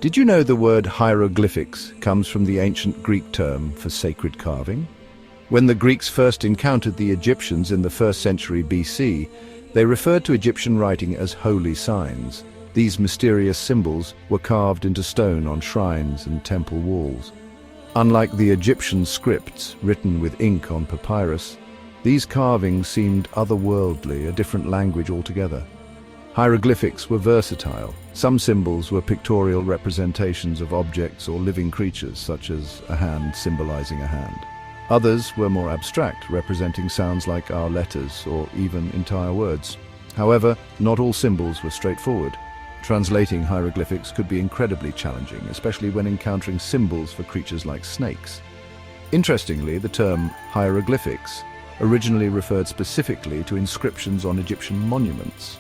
Did you know the word hieroglyphics comes from the ancient Greek term for sacred carving? When the Greeks first encountered the Egyptians in the 1st century BC, they referred to Egyptian writing as holy signs. These mysterious symbols were carved into stone on shrines and temple walls. Unlike the Egyptian scripts written with ink on papyrus, these carvings seemed otherworldly, a different language altogether. Hieroglyphics were versatile. Some symbols were pictorial representations of objects or living creatures, such as a hand symbolizing a hand. Others were more abstract, representing sounds like our letters or even entire words. However, not all symbols were straightforward. Translating hieroglyphics could be incredibly challenging, especially when encountering symbols for creatures like snakes. Interestingly, the term hieroglyphics originally referred specifically to inscriptions on Egyptian monuments.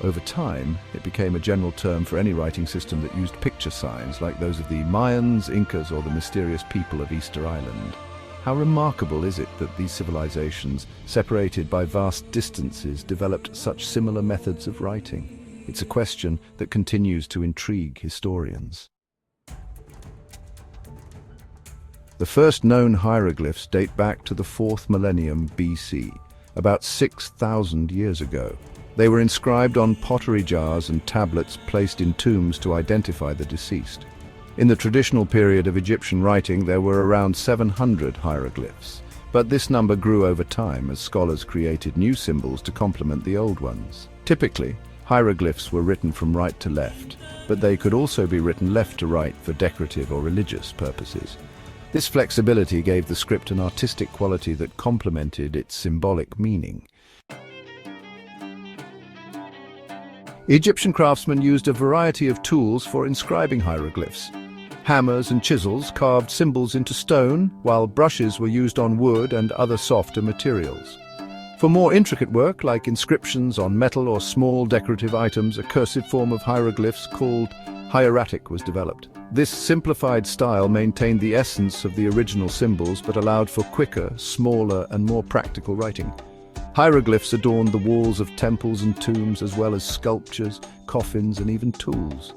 Over time, it became a general term for any writing system that used picture signs, like those of the Mayans, Incas, or the mysterious people of Easter Island. How remarkable is it that these civilizations, separated by vast distances, developed such similar methods of writing? It's a question that continues to intrigue historians. The first known hieroglyphs date back to the 4th millennium BC, about 6,000 years ago. They were inscribed on pottery jars and tablets placed in tombs to identify the deceased. In the traditional period of Egyptian writing, there were around 700 hieroglyphs, but this number grew over time as scholars created new symbols to complement the old ones. Typically, hieroglyphs were written from right to left, but they could also be written left to right for decorative or religious purposes. This flexibility gave the script an artistic quality that complemented its symbolic meaning. Egyptian craftsmen used a variety of tools for inscribing hieroglyphs. Hammers and chisels carved symbols into stone, while brushes were used on wood and other softer materials. For more intricate work, like inscriptions on metal or small decorative items, a cursive form of hieroglyphs called hieratic was developed. This simplified style maintained the essence of the original symbols but allowed for quicker, smaller, and more practical writing. Hieroglyphs adorned the walls of temples and tombs, as well as sculptures, coffins, and even tools.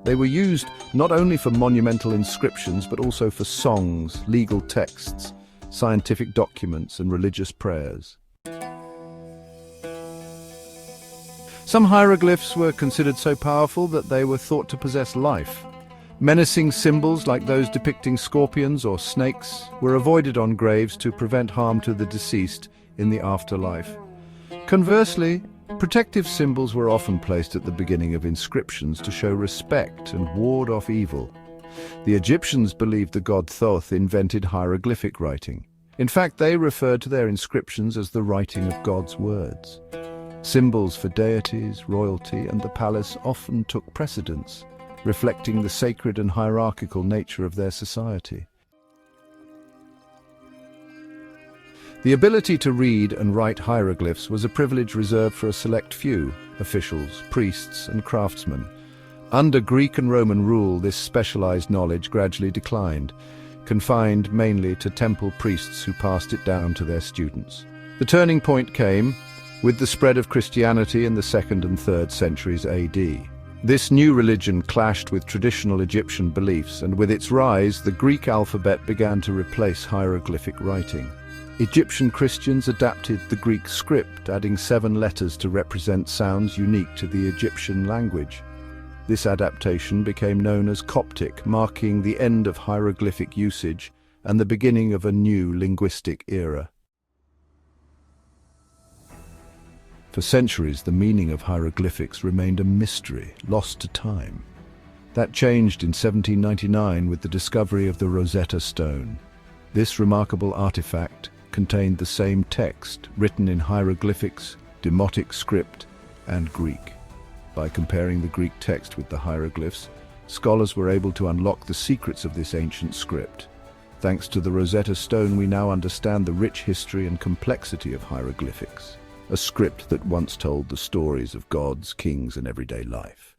They were used not only for monumental inscriptions but also for songs, legal texts, scientific documents, and religious prayers. Some hieroglyphs were considered so powerful that they were thought to possess life. Menacing symbols like those depicting scorpions or snakes were avoided on graves to prevent harm to the deceased in the afterlife. Conversely, protective symbols were often placed at the beginning of inscriptions to show respect and ward off evil. The Egyptians believed the god Thoth invented hieroglyphic writing. In fact, they referred to their inscriptions as the writing of God's words. Symbols for deities, royalty, and the palace often took precedence, reflecting the sacred and hierarchical nature of their society. The ability to read and write hieroglyphs was a privilege reserved for a select few: officials, priests, and craftsmen. Under Greek and Roman rule, this specialized knowledge gradually declined, confined mainly to temple priests who passed it down to their students. The turning point came with the spread of Christianity in the 2nd and 3rd centuries AD. This new religion clashed with traditional Egyptian beliefs, and with its rise, the Greek alphabet began to replace hieroglyphic writing. Egyptian Christians adapted the Greek script, adding 7 letters to represent sounds unique to the Egyptian language. This adaptation became known as Coptic, marking the end of hieroglyphic usage and the beginning of a new linguistic era. For centuries, the meaning of hieroglyphics remained a mystery, lost to time. That changed in 1799 with the discovery of the Rosetta Stone. This remarkable artifact contained the same text, written in hieroglyphics, Demotic script, and Greek. By comparing the Greek text with the hieroglyphs, scholars were able to unlock the secrets of this ancient script. Thanks to the Rosetta Stone, we now understand the rich history and complexity of hieroglyphics, a script that once told the stories of gods, kings, and everyday life.